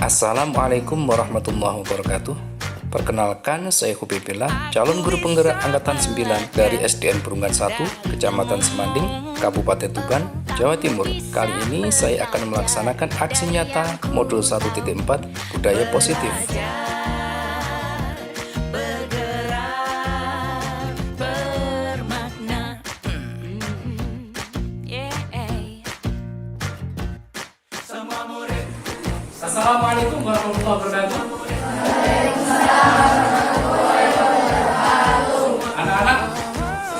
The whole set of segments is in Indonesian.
Assalamualaikum warahmatullahi wabarakatuh. Perkenalkan, saya Hubi Bella, calon guru penggerak Angkatan 9 dari SDN Perunggan 1, Kecamatan Semanding, Kabupaten Tuban, Jawa Timur. Kali ini saya akan melaksanakan aksi nyata modul 1.4 Budaya Positif. Assalamualaikum warahmatullahi wabarakatuh. Anak-anak,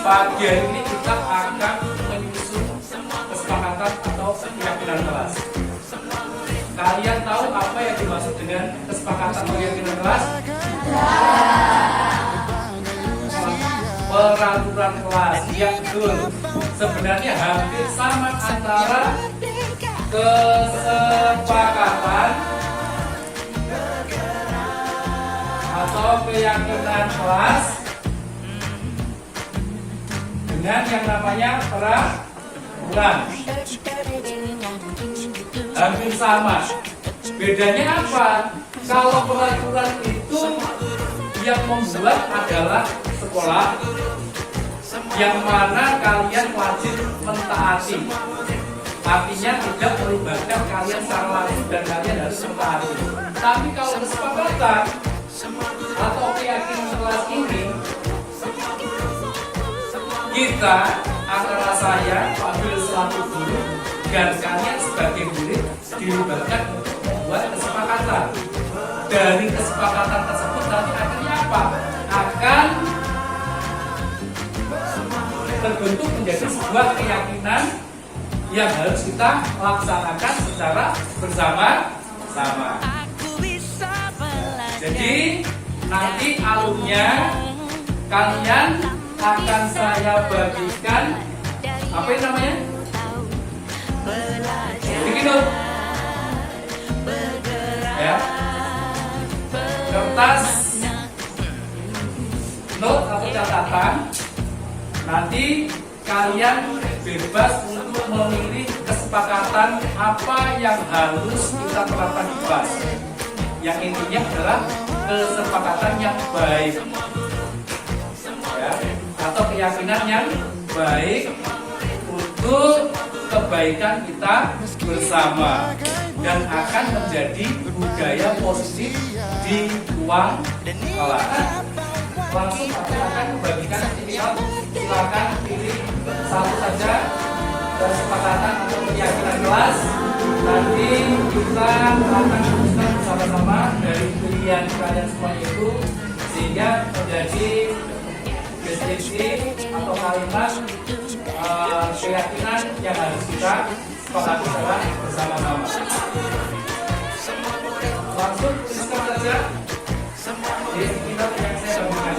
pagi hari ini kita akan menyusun kesepakatan atau keyakinan kelas. Kalian tahu apa yang dimaksud dengan kesepakatan atau keyakinan kelas? Peraturan kelas. Ya, betul. Sebenarnya hampir sama antara kesepakatan atau keyakinan kelas dengan yang namanya peraturan. Hampir sama. Bedanya apa? Kalau peraturan itu yang membuat adalah sekolah, yang mana kalian wajib mentaati. Artinya tidak melibatkan kalian secara langsung dan kalian harus mentaati. Tapi kalau kesepakatan atau keyakinan kelas ini, kita antara saya, Pak Bil selaku guru, dan kalian sebagai murid dilibatkan untuk membuat kesepakatan. Dari kesepakatan tersebut nanti akhirnya apa? Akan terbentuk menjadi sebuah keyakinan yang harus kita laksanakan secara bersama-sama. Jadi nanti alurnya kalian akan saya bagikan apa yang namanya? Bikin dong. Ya. Kertas note atau catatan. Nanti kalian bebas untuk memilih kesepakatan apa yang harus kita terapkan di kelas. Yang intinya adalah kesepakatan yang baik, ya, atau keyakinan yang baik untuk kebaikan kita bersama dan akan menjadi budaya positif di ruang kelas. Langsung aku akan membagikan aktivitas. Silakan pilih satu saja kesepakatan atau keyakinan kelas. Nanti kita akan merumuskan bersama-sama dari pilihan kalian semua itu sehingga menjadi deskripsi atau kalimat keyakinan yang harus kita sepakati secara bersama-sama. Langsung tuliskan saja di sekitar yang saya bagikan.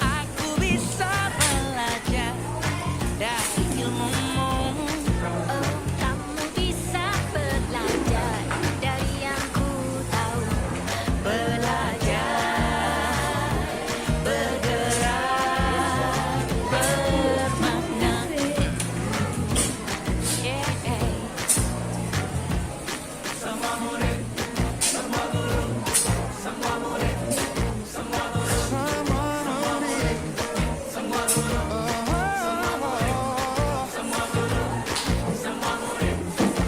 Aku bisa belajar dari ilmumu. Oh, kamu bisa belajar dari yang ku tahu. Belajar, bergerak, bermakna. Yeah.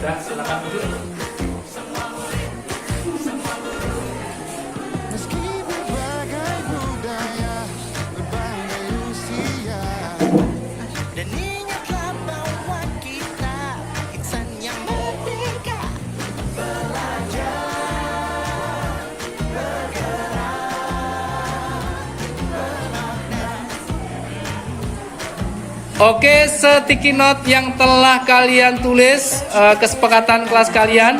Dan silakan duduk. Meski berbagai budaya, berbagai usia, dan ingatlah bahwa kita insan yang merdeka. Oke, sticky note yang telah kalian tulis, kesepakatan kelas kalian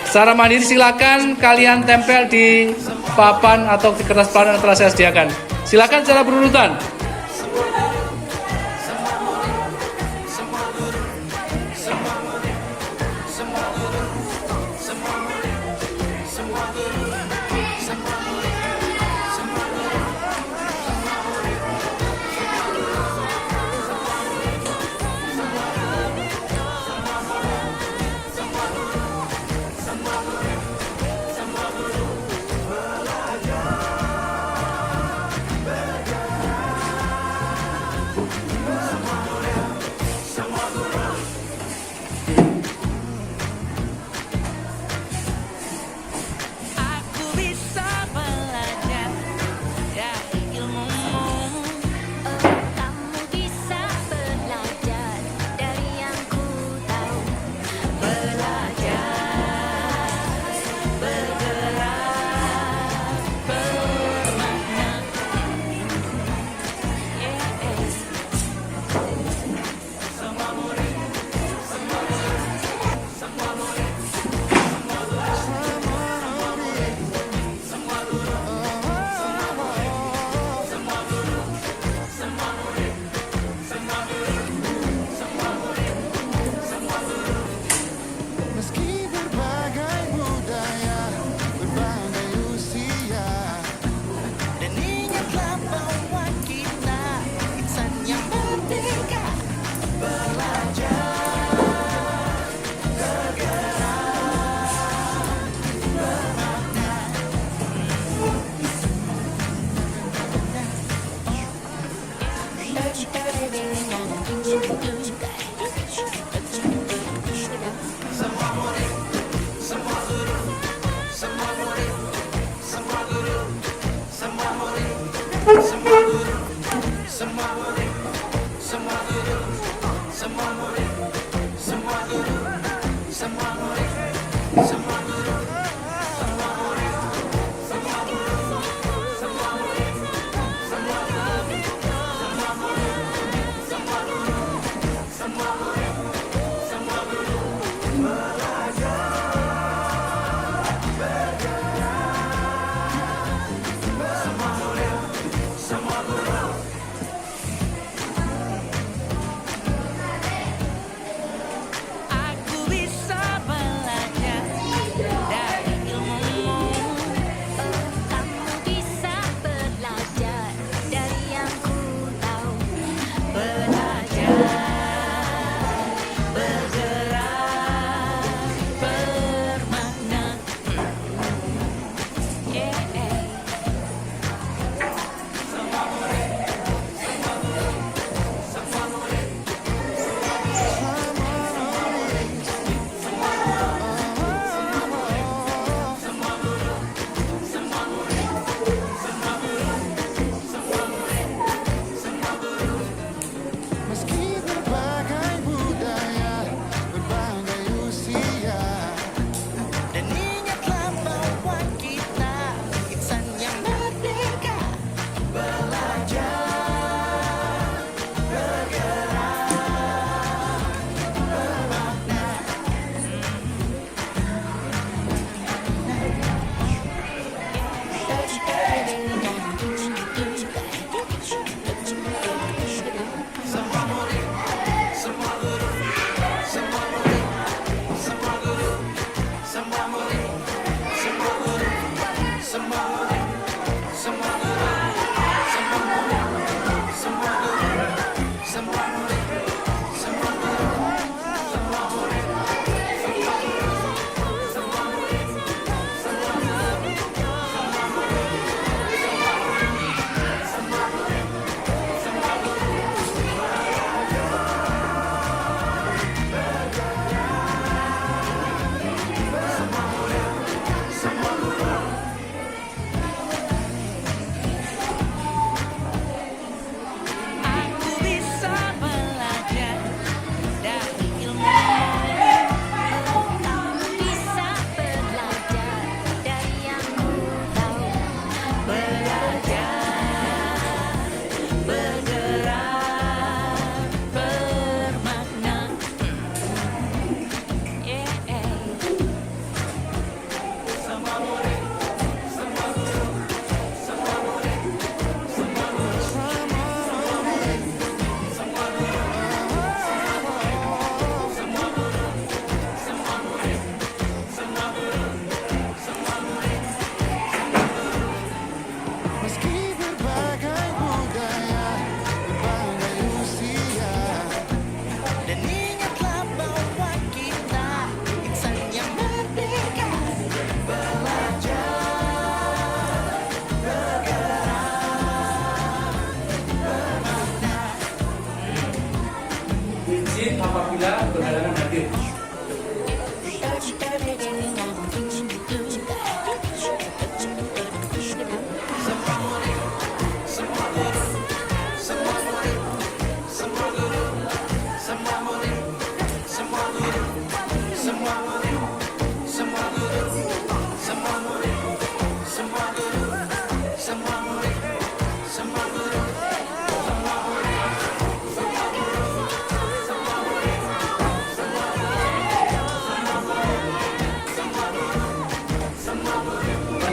secara mandiri silakan kalian tempel di papan atau di kertas papan yang telah saya sediakan. Silakan secara berurutan.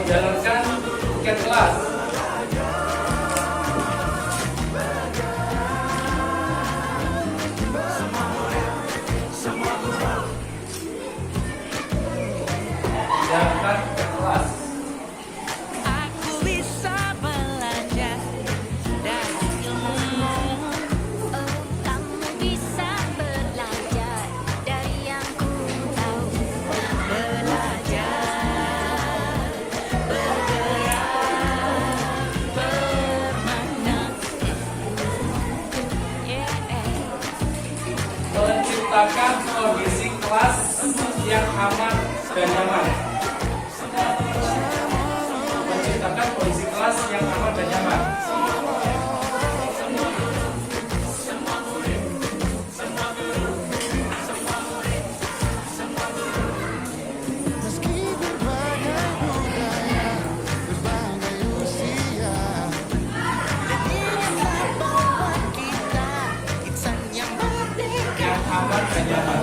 menjalankan tiket kelas. Menjalankan tiket kelas. Aku bisa belajar dari ilmumu. Oh, kamu bisa belajar dari yang ku tahu. Belajar, bergerak, bermakna. Yeah. Menciptakan kondisi kelas yang aman dan nyaman. Menciptakan kondisi kelas yang aman dan nyaman. Meski berbagai budaya, berbagai usia, dan ingatlah bahwa kita insan yang merdeka. Yang aman dan nyaman.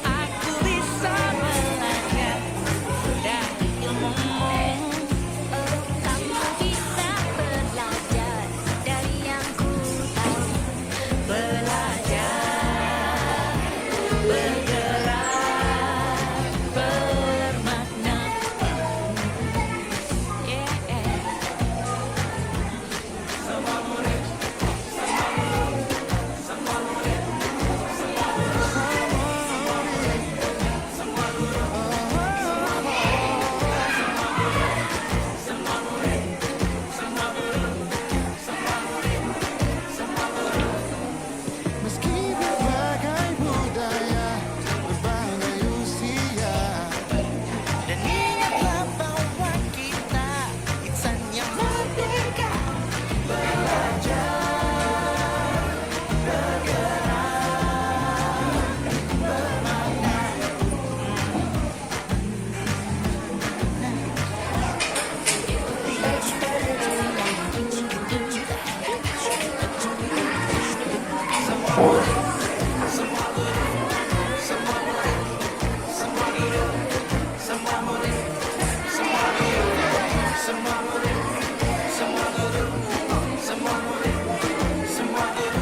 Aku bisa belajar dari ilmumu. Oh, kamu bisa belajar dari yang ku tahu. Belajar, bergerak, bermakna. Yeah. Meski berbagai budaya, berbagai usia, dan ingatlah bahwa kita insan yang merdeka.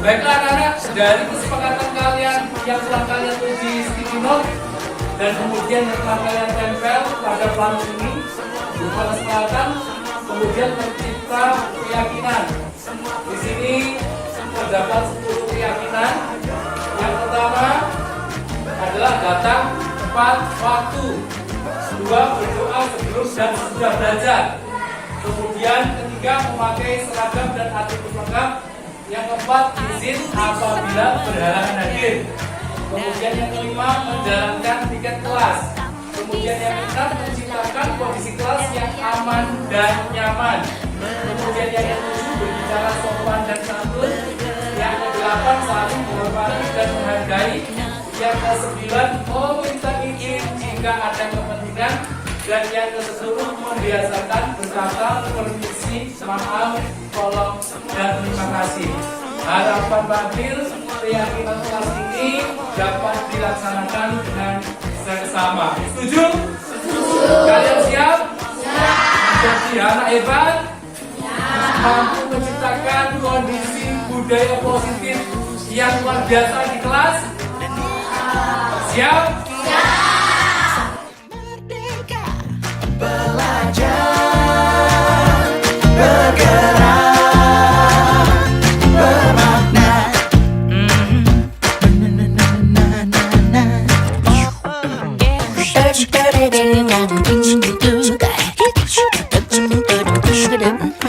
Baiklah anak-anak, dari kesepakatan kalian yang telah kalian tulis di sticky note dan kemudian yang telah kalian tempel pada pelamu ini berupa kesepakatan, kemudian tercipta keyakinan. Di sini terdapat 10 keyakinan. Yang pertama adalah datang tepat waktu. 2. Berdoa sebelum dan sesudah belajar. Kemudian ketiga, memakai seragam dan atribut lengkap. Yang keempat, izin apabila berhalangan hadir. Kemudian yang kelima, menjalankan tiket kelas. Kemudian yang keenam, menciptakan kondisi kelas yang aman dan nyaman. Kemudian yang ketujuh, berbicara sopan dan santun. Yang kedelapan, saling menghormati dan menghargai. Yang kesembilan, meminta izin jika ada kepentingan. Dan yang ke-10, membiasakan berkata permisi, maaf, tolong, dan terima kasih. Harapan Babil, keyakinan kelas ini dapat dilaksanakan dengan seksama. Setuju? Setuju. Kalian siap? Siap. menjadi anak hebat, mampu menciptakan kondisi budaya positif yang luar biasa di kelas. Siap? Merdeka belajar, bergerak, bermakna.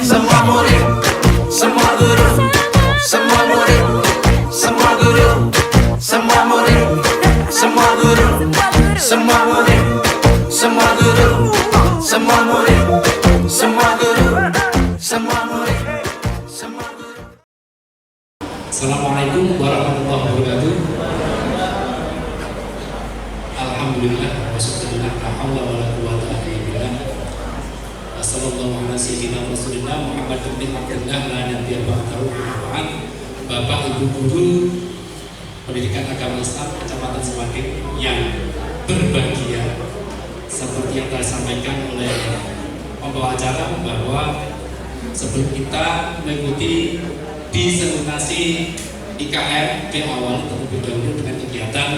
Semua murid, semua guru, semua murid, semua guru, semua murid, semua guru, semua murid, semua guru, semua murid, semua guru, semua murid, semua guru. Assalamualaikum warahmatullahi wabarakatuh. Alhamdulillah wassallallahu la haula wala quwwata illa billah. Wassallallahu ala sayyidina Rasulillah Muhammad bin Abdullah la nabiyya ba'dahu. Bapak Ibu guru pendidikan agama Islam Kecamatan Semakin yang berbahagia, seperti yang telah disampaikan oleh pembawa acara bahwa sebelum kita mengikuti diseminasi IKM diawali terlebih dahulu dengan kegiatan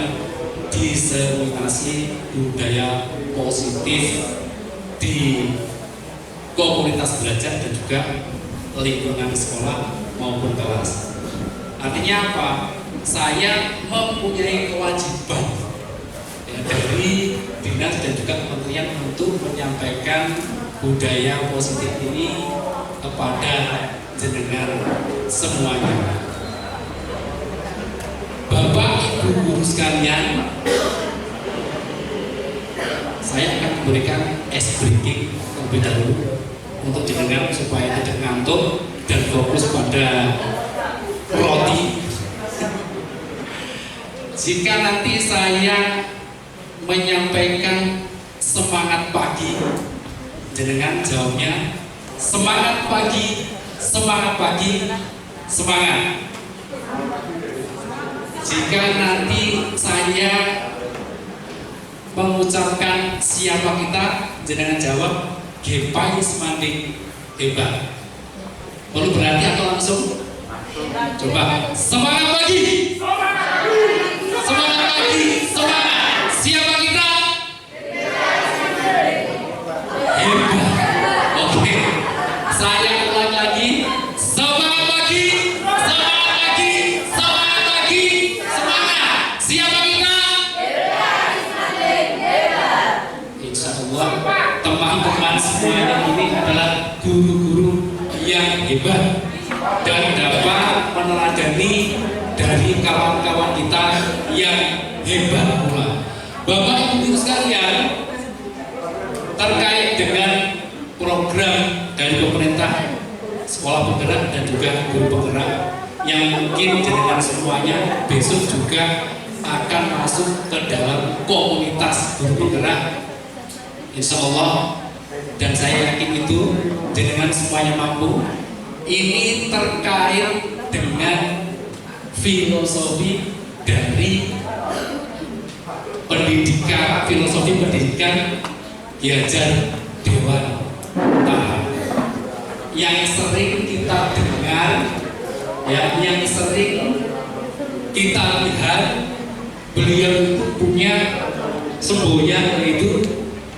diseminasi budaya positif di komunitas belajar dan juga lingkungan sekolah maupun kelas. Artinya apa? Saya mempunyai kewajiban dari dinas dan juga kementerian untuk menyampaikan budaya positif ini kepada jenengan semuanya. Bapak Ibu guru sekalian, saya akan memberikan ice breaking terlebih dahulu untuk jenengan supaya tidak ngantuk dan fokus pada roti. Jika nanti saya menyampaikan semangat pagi, jenengan jawabnya semangat pagi, semangat pagi, semangat. Jika nanti saya mengucapkan siapa kita, jenengan jawab Gepai Semanding hebat. Perlu berarti atau langsung? Coba semangat pagi, semangat pagi, semangat. Siapa kita? Hebat. Oke, saya ulang lagi. Semangat pagi, semangat pagi, semangat pagi, semangat. Siapa kita? Insya Allah teman-teman semuanya ini adalah guru-guru yang hebat dan dapat meneladani dari kawan-kawan kita yang hebat pula. Bapak Ibu guru sekalian, terkait dengan program dari pemerintah sekolah penggerak dan juga guru penggerak yang mungkin jenengan semuanya besok juga akan masuk ke dalam komunitas guru penggerak, insya Allah, dan saya yakin itu jenengan semuanya mampu. Ini terkait dengan filosofi dari pendidikan, filosofi pendidikan Yajar Dewantara yang sering kita dengar, ya, yang sering kita lihat. Beliau itu punya semboyan yaitu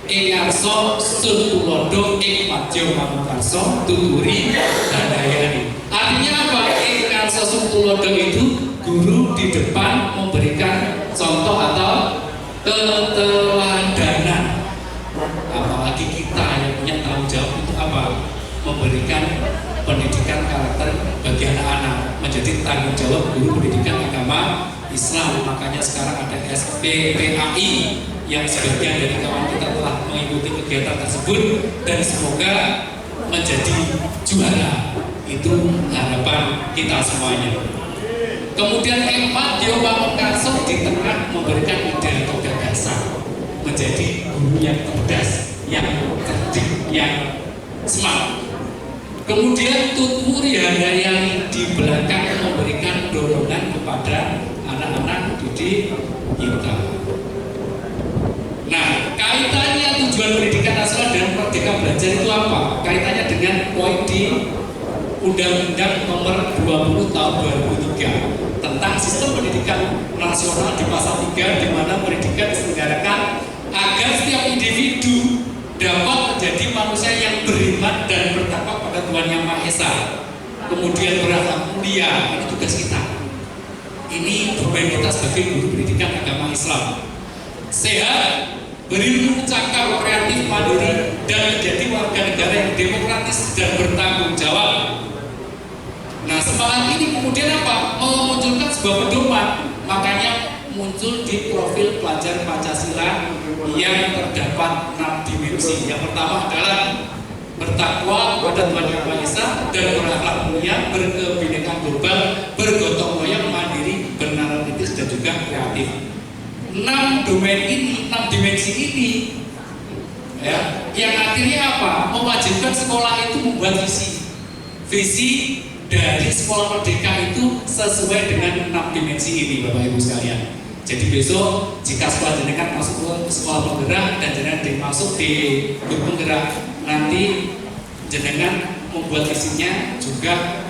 Ingarso Sutulodo Ikmatjo Mamukarso Tuturi Dandayani. Artinya apa? Ingarso Sutulodo itu guru di depan memberikan contoh atau keteladanan. Apalagi kita yang punya tanggung jawab itu apa? Memberikan pendidikan karakter bagi anak-anak, menjadi tanggung jawab guru pendidikan agama Islam. Makanya sekarang ada SPPAI yang sebagian dari kawan kita telah mengikuti kegiatan tersebut dan semoga menjadi juara. Itu harapan kita semuanya. Kemudian Pak Dio Pamungkaso di tengah memberikan ide atau gagasan menjadi guru yang cerdas, yang cerdik, yang smart. Kemudian Tutmuri Handayani di belakang memberikan dorongan kepada anak-anak didik kita. Nah, kaitannya tujuan pendidikan nasional dan merdeka belajar itu apa? Kaitannya dengan poin di Undang-Undang Nomor 20 Tahun 2003 tentang sistem pendidikan nasional di pasal 3, di mana pendidikan diselenggarakan agar setiap individu dapat menjadi manusia yang beriman dan bertakwa pada Tuhan Yang Maha Esa, kemudian berakhlak mulia. Ini tugas kita. Ini domain kita sebagai guru pendidikan agama Islam. Sehat, berilmu, cakap, kreatif, mandiri, dan menjadi warga negara yang demokratis dan bertanggung jawab. Nah, semangat ini kemudian apa? Memunculkan sebuah pedoman. Makanya muncul di profil pelajar Pancasila yang terdapat 6 dimensi. Yang pertama adalah bertakwa kepada Tuhan Yang Maha Esa dan berakhlak mulia, berkebinekaan global, bergotong royong, mandiri, bernalar kritis, dan juga kreatif. 6 domain ini, 6 dimensi ini, ya, yang akhirnya apa? Mewajibkan sekolah itu membuat visi dari sekolah merdeka itu sesuai dengan 6 dimensi ini, Bapak Ibu sekalian. Jadi besok jika sekolah jenengan masuk ke sekolah penggerak dan jenengan dimasuk di grup penggerak, nanti jenengan membuat visinya juga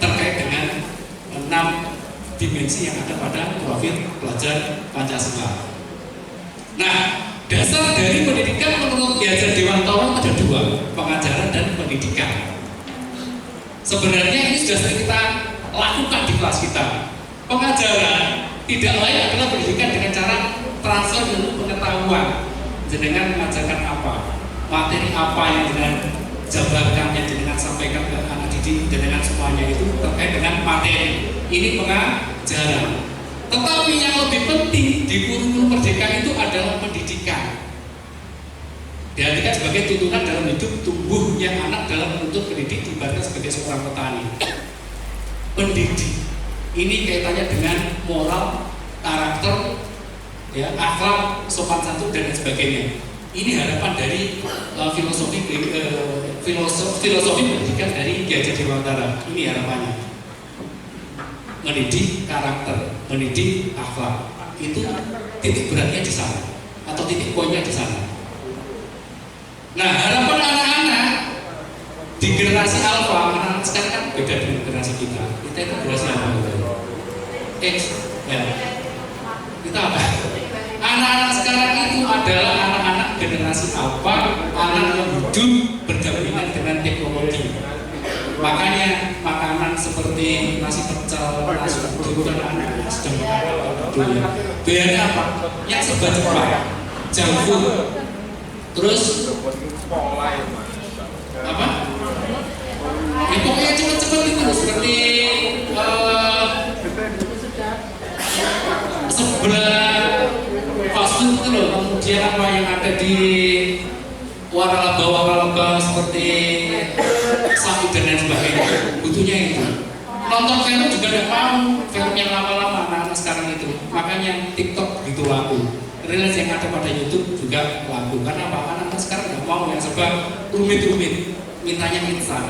terkait dengan 6 dimensi yang ada pada profil pelajar Pancasila. Nah, dasar dari pendidikan menurut Ki Hajar Dewantara ada 2, pengajaran dan pendidikan. Sebenarnya ini sudah sering kita lakukan di kelas kita. Pengajaran tidak lain adalah pendidikan dengan cara transfer ilmu pengetahuan. Jenengan mengajarkan apa, materi apa yang dengan jabarkan, yang jenengan sampaikan ke anak didik, jenengan semuanya itu terkait dengan materi. Ini pengajaran. Tetapi yang lebih penting di kurikulum merdeka itu adalah pendidikan. Diartikan sebagai tuntunan dalam hidup tumbuhnya anak dalam menuntut pendidik diibaratkan sebagai seorang petani. Pendidik ini kaitannya dengan moral, karakter, ya, akhlak, sopan santun dan lain sebagainya. Ini harapan dari filosofi pendidikan dari Ki Hajar Dewantara. Ini harapannya. Mendidik karakter, mendidik akhlak. Itu titik beratnya di sana, atau titik poinnya di sana. Nah, harapan anak-anak di generasi alfa, anak-anak sekarang kan beda dengan generasi kita. Kita itu generasi apa? X, ya. Kita apa? Anak-anak sekarang itu adalah anak-anak generasi alfa, anak yang hidup berdampingan dengan teknologi. Makanya makanan seperti nasi pecel, nasi uduk, dan anak-anak sedang makan. Biayanya apa? Yang serba cepat, junk food. Terus apa? Ya pokoknya cepat-cepat itu seperti sebelah fast food itu loh. Kemudian apa yang ada di waralaba seperti sapi dan lain sebagainya. Butuhnya itu. Nonton film juga tidak mau, film yang lama-lama anak-anak sekarang itu. Makanya TikTok begitu laku. Reels yang ada pada YouTube juga laku. Karena apa? Anak-anak sekarang nggak mau yang serba rumit-rumit, mintanya instan.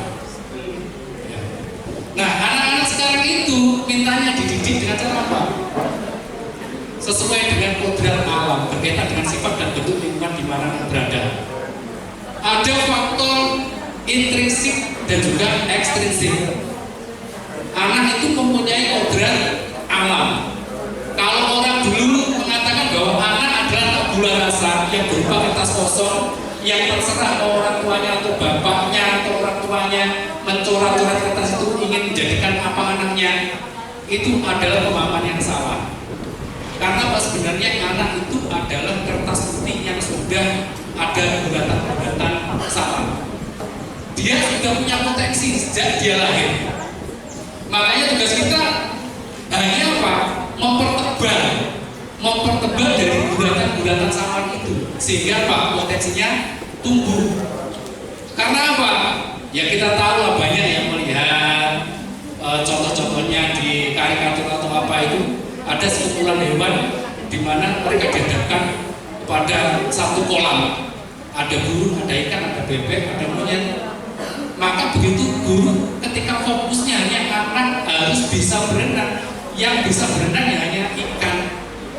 Ya. Nah, anak-anak sekarang itu mintanya dididik dengan cara apa? Sesuai dengan kodrat alam, berkaitan dengan sifat dan bentuk lingkungan di mana berada. Ada faktor intrinsik dan juga ekstrinsik. Anak itu mempunyai kodrat alam. Kalau orang dulu mengatakan bahwa anak adalah tabula rasa yang berupa kertas kosong yang terserah orang tuanya atau bapaknya atau orang tuanya mencoret-coret kertas itu ingin menjadikan apa anaknya, itu adalah pemahaman yang salah. Karena sebenarnya anak itu adalah kertas putih yang sudah ada bulatan-bulatan salah. Dia sudah punya potensi sejak dia lahir. Makanya tugas kita hanya apa? Mempertebal dari bulatan-bulatan salah itu, sehingga apa? Potensinya tumbuh. Karena apa? Ya kita tahu lah, banyak yang melihat contoh-contohnya di karikatur atau apa itu, ada sekumpulan hewan di mana mereka dihadapkan pada satu kolam. Ada burung, ada ikan, ada bebek, ada monyet. Maka begitu guru ketika fokusnya hanya anak harus bisa berenang, yang bisa berenang ya hanya ikan,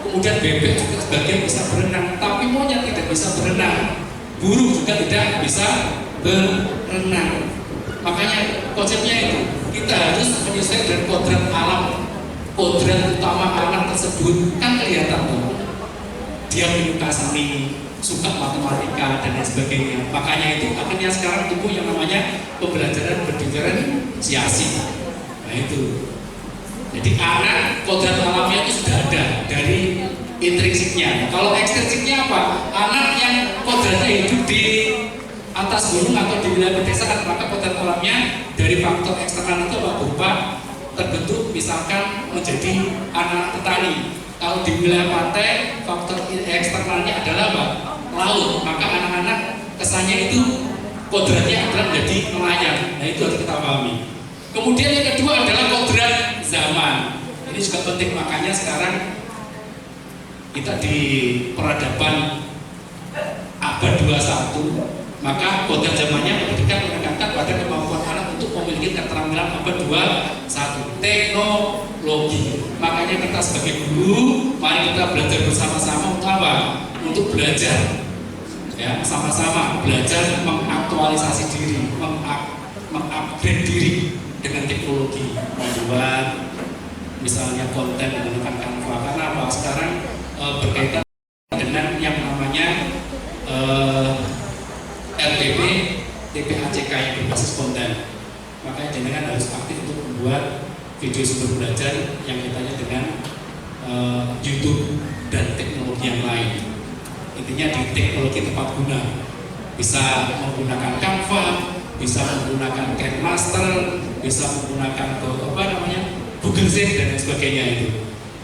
kemudian bebek juga sebagian bisa berenang, tapi monyet tidak bisa berenang, burung juga tidak bisa berenang. Makanya konsepnya itu kita harus menyesuaikan dengan kodrat alam, kodrat utama anak tersebut. Kan kelihatan tuh, dia menyuka seni, suka matematika dan lain sebagainya. Makanya itu akhirnya sekarang tumbuh yang namanya pembelajaran berdiferensiasi. Nah itu. Jadi anak kodrat alamnya itu sudah ada dari intrinsiknya. Kalau ekstrinsiknya apa? Anak yang kodratnya hidup di atas gunung atau di wilayah pedesaan, maka kodrat alamnya dari faktor eksternal itu apa? Berupa terbentuk misalkan menjadi anak petani. Kalau di wilayah pantai, faktor eksternalnya adalah apa? Laut. Maka anak-anak kesannya itu kodratnya adalah menjadi nelayan. Nah itu harus kita pahami. Kemudian yang kedua adalah kodrat zaman. Ini juga penting, makanya sekarang kita di peradaban abad 21, maka kodrat zamannya pendidikan menekankan pada kemampuan anak untuk memiliki keterampilan abad 21, teknologi. Makanya kita sebagai guru, mari kita belajar bersama-sama untuk apa? Untuk belajar, ya, sama-sama belajar mengaktualisasi diri, mengupgrade diri dengan teknologi, membuat misalnya konten menggunakan Canva. Karena apa? Sekarang berkaitan dengan yang namanya RTP, TPACK yang berbasis konten. Makanya jenengan harus aktif untuk membuat video sumber belajar yang kaitannya dengan YouTube dan teknologi yang lain. Intinya di teknologi tepat guna, bisa menggunakan Canva, bisa menggunakan Kenmaster, bisa menggunakan Google Sheet dan lain sebagainya. Itu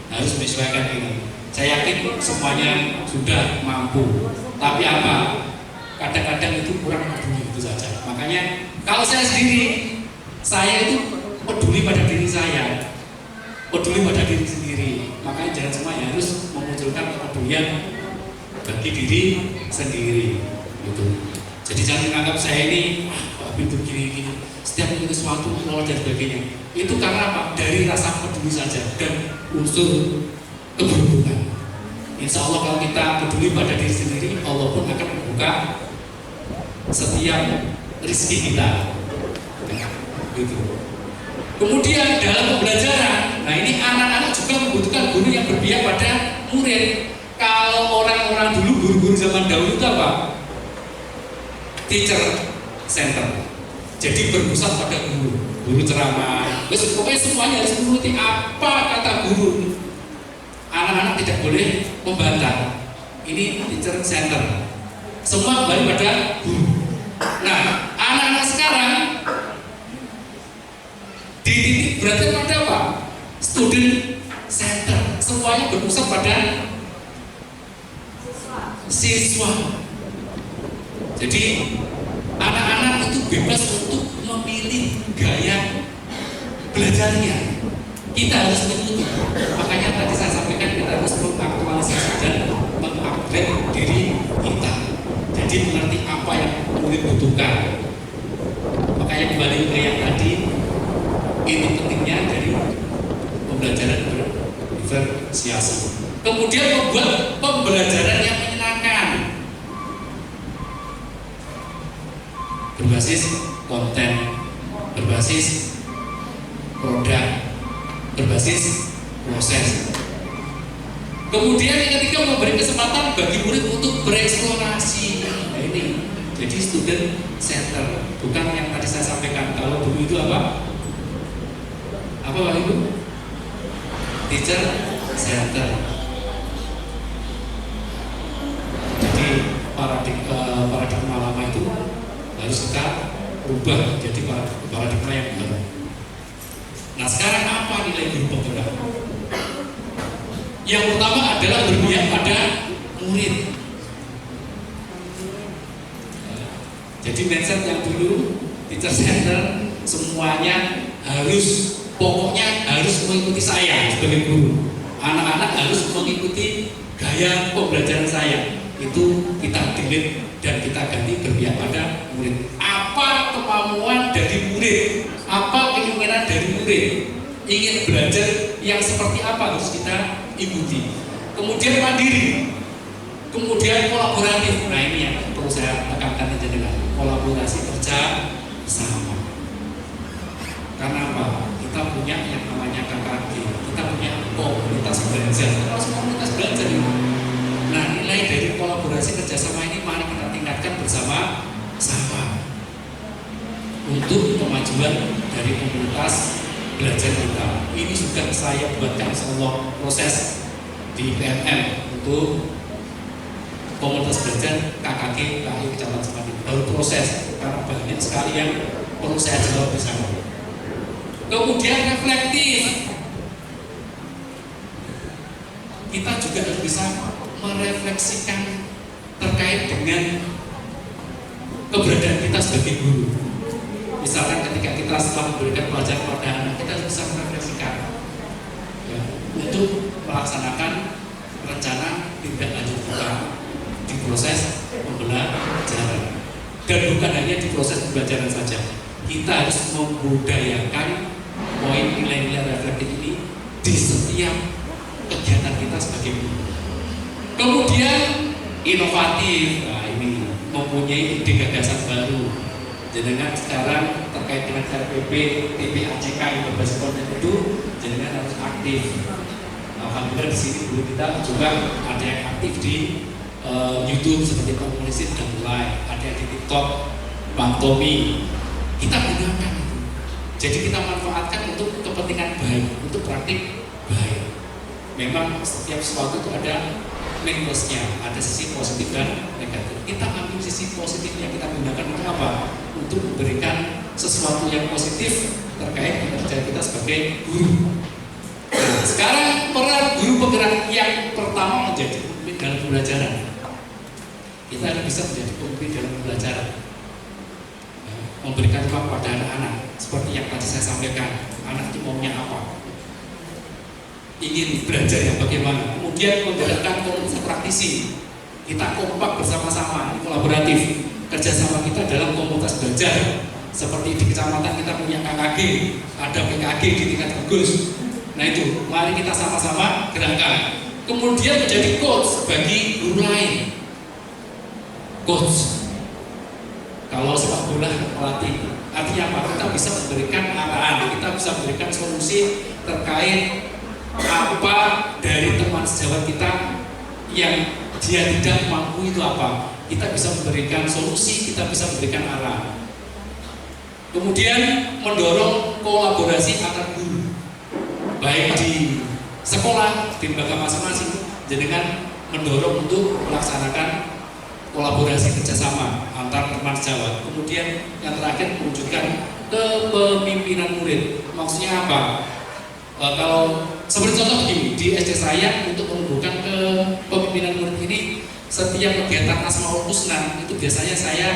harus menyesuaikan ini. Saya yakin semuanya sudah mampu, tapi apa? Kadang-kadang itu kurang peduli, itu saja. Makanya kalau saya sendiri, saya itu peduli pada diri saya, peduli pada diri sendiri. Makanya jangan semuanya harus memunculkan kepedulian bagi diri sendiri, gitu. Jadi jangan menganggap saya ini pintu gini-gini, setiap itu sesuatu dan sebagainya. Itu karena apa? Dari rasa peduli saja dan unsur keberuntungan. Insya Allah kalau kita peduli pada diri sendiri, Allah pun akan membuka setiap rezeki kita. Gitu. Kemudian dalam pembelajaran, nah ini anak-anak juga membutuhkan guru yang berpihak pada murid. Kalau orang-orang dulu, guru-guru zaman dahulu itu apa? Teacher center. Jadi berpusat pada guru, guru ceramah. Pokoknya semuanya harus menuruti apa kata guru. Anak-anak tidak boleh membantah. Ini teacher center. Semua kembali pada guru. Nah, anak-anak sekarang dididik berarti pada apa? Student center. Semuanya berpusat pada siswa. Jadi anak-anak itu bebas untuk memilih gaya belajarnya. Kita harus mengikuti. Makanya tadi saya sampaikan kita harus mengaktualisasi dan mengupgrade diri kita. Jadi mengerti apa yang murid butuhkan. Makanya kembali ke yang tadi, itu pentingnya dari pembelajaran berdiferensiasi. Kemudian membuat pembelajaran yang menyenangkan, berbasis konten, berbasis produk, berbasis proses. Kemudian yang ketiga, memberi kesempatan bagi murid untuk bereksplorasi. Nah ini, jadi student center, bukan yang tadi saya sampaikan. Kalau dulu itu apa? Apa Pak Ibu? Teacher center. Jadi paradigma lama itu harus kita ubah jadi paradigma yang baru. Nah sekarang apa nilai guru penggerak? Yang pertama adalah berpihak pada murid. Jadi mindset yang dulu teacher center, semuanya harus, pokoknya harus mengikuti saya sebagai guru. Anak-anak harus mengikuti gaya pembelajaran saya. Itu kita delete dan kita ganti berpihak pada murid. Apa kemauan dari murid? Apa keinginan dari murid? Ingin belajar yang seperti apa harus kita ikuti. Kemudian mandiri. Kemudian kolaboratif. Nah ini yang perlu saya tekankan aja dengan kolaborasi kerja bersama. Karena apa? Kita punya yang namanya KKG, kita punya komunitas belajar. Kalau komunitas belajar ini, nah nilai dari kolaborasi kerjasama ini mari kita tingkatkan bersama-sama untuk kemajuan dari komunitas belajar kita. Ini sudah saya buatkan insyaallah proses di PMM untuk komunitas belajar KKG KI Kecamatan Semanding. Baru proses karena banyak sekali yang perlu saya jawab di sana. Kemudian reflektif. Kita juga harus bisa merefleksikan terkait dengan keberadaan kita sebagai guru. Misalkan ketika kita setelah memberikan pelajaran pada anak, kita bisa merefleksikan ya, untuk melaksanakan rencana tindak lanjut kita di proses pembelajaran. Dan bukan hanya di proses pembelajaran saja, kita harus membudayakan poin nilai-nilai reflektif ini di setiap kegiatan kita sebagai guru. Kemudian inovatif, nah ini mempunyai ide gagasan baru. Jenengan sekarang terkait dengan RPP, TPACK yang berbasis konten itu, jenengan harus aktif. Alhamdulillah di sini guru kita juga ada yang aktif di YouTube seperti Komunisir dan mulai, ada yang di TikTok, Bang Tommy. Kita gunakan itu. Jadi kita manfaatkan untuk kepentingan baik, untuk praktik baik. Memang setiap sesuatu itu ada minusnya, ada sisi positif dan negatif. Kita ambil sisi positif yang kita gunakan untuk apa? Untuk memberikan sesuatu yang positif terkait pekerjaan kita sebagai guru. Nah, sekarang peran guru penggerak yang pertama menjadi pemimpin dalam pembelajaran. Kita harus bisa menjadi pemimpin dalam pembelajaran. Memberikan ruang pada anak-anak seperti yang tadi saya sampaikan. Anak itu maunya apa? Ingin belajar yang bagaimana? Kemudian menggerakkan komunitas praktisi. Kita kompak bersama-sama, ini kolaboratif. Kerjasama kita dalam komunitas belajar. Seperti di kecamatan kita punya KKG, ada PKG di tingkat gugus. Nah itu, mari kita sama-sama gerakkan. Kemudian menjadi coach bagi guru lain. Coach. Kalau sepak bola pelatih, artinya apa? Kita bisa memberikan arahan, kita bisa memberikan solusi terkait apa dari teman sejawat kita yang dia tidak mampu itu apa. Kita bisa memberikan solusi, kita bisa memberikan arah. Kemudian mendorong kolaborasi antar guru, baik di sekolah, di lembaga masing-masing, dengan mendorong untuk melaksanakan kolaborasi kerjasama antar teman sejawat. Kemudian yang terakhir mewujudkan kepemimpinan murid. Maksudnya apa? Kalau seperti contoh begini, di SD saya untuk menumbuhkan kepemimpinan murid ini, setiap kegiatan Asmaul Husna itu biasanya saya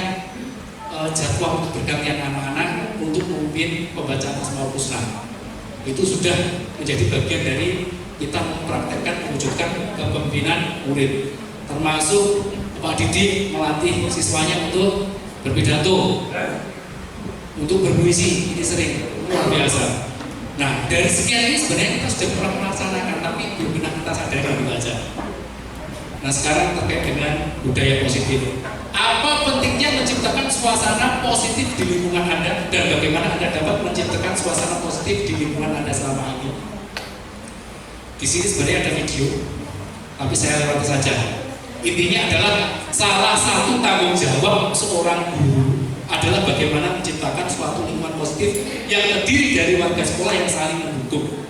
jadwal untuk bergantian anak-anak untuk memimpin pembacaan Asmaul Husna. Itu sudah menjadi bagian dari kita mempraktekkan mewujudkan kepemimpinan murid, termasuk Pak Didi melatih siswanya untuk berpidato, untuk berpuisi. Ini sering, luar biasa. Nah, dari sekian ini sebenarnya kita sudah pernah melaksanakan, tapi belum pernah kita sadari gitu aja. Nah, sekarang terkait dengan budaya positif. Apa pentingnya menciptakan suasana positif di lingkungan Anda dan bagaimana Anda dapat menciptakan suasana positif di lingkungan Anda selama ini? Di sini sebenarnya ada video, tapi saya lewati saja. Intinya adalah salah satu tanggung jawab seorang guru adalah bagaimana menciptakan suatu lingkungan positif yang terdiri dari warga sekolah yang saling mendukung.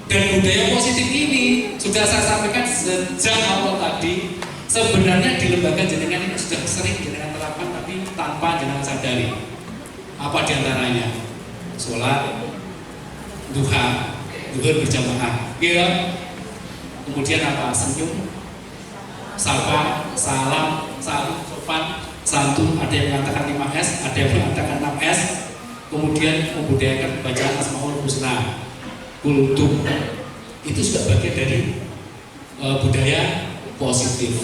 Dan budaya positif ini sudah saya sampaikan sejak awal tadi, sebenarnya di lembaga jenengan ini sudah sering jenengan terapkan tapi tanpa jenengan sadari. Apa diantaranya? Sholat, duha, duhur berjamaah, ya. Kemudian apa? Senyum, sapa, salam, saling sopan, santun, ada yang mengatakan 5S, ada yang mengatakan 6S. Kemudian membudayakan bacaan Asmaul Husna, kultum. Itu sudah bagian dari budaya positif.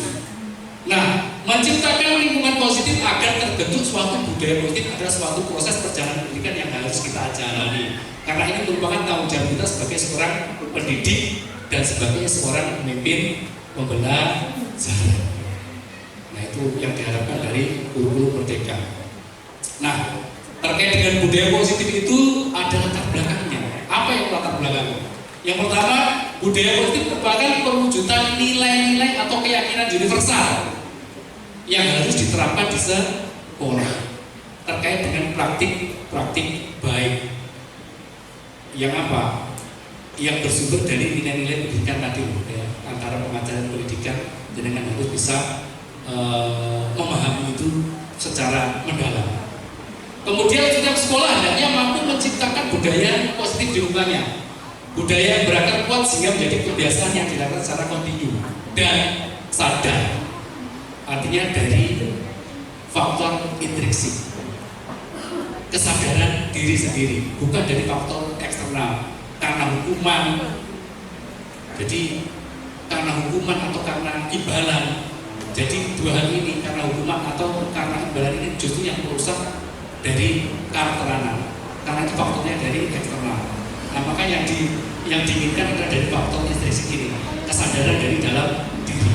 Nah, menciptakan lingkungan positif agar terbentuk suatu budaya positif adalah suatu proses perjalanan pendidikan yang harus kita jalani. Karena ini merupakan tanggung jawab kita sebagai seorang pendidik dan sebagai seorang pemimpin pembelajaran. itu yang diharapkan dari kurikulum Merdeka. Nah, terkait dengan budaya positif itu ada latar belakangnya. Apa yang latar belakangnya? Yang pertama, budaya positif merupakan perwujudan nilai-nilai atau keyakinan universal yang harus diterapkan di sekolah terkait dengan praktik baik. Yang apa? Yang bersumber dari nilai-nilai pendidikan tadi, ya, antara pengajaran pendidikan dengan harus bisa memahami itu secara mendalam. Kemudian setiap sekolah hendaknya mampu menciptakan budaya positif di lingkungannya, budaya yang berakar kuat sehingga menjadi kebiasaan yang dilakukan secara kontinu dan sadar. Artinya dari faktor intrinsik, kesadaran diri sendiri, bukan dari faktor eksternal karena hukuman. Jadi karena hukuman atau karena imbalan. Jadi dua hal ini, karena hukuman atau karena imbalan ini justru yang merusak dari karakter anak, karena itu faktornya dari eksternal. Nah, maka yang diinginkan adalah dari faktor intrinsik ini, kesadaran dari dalam diri.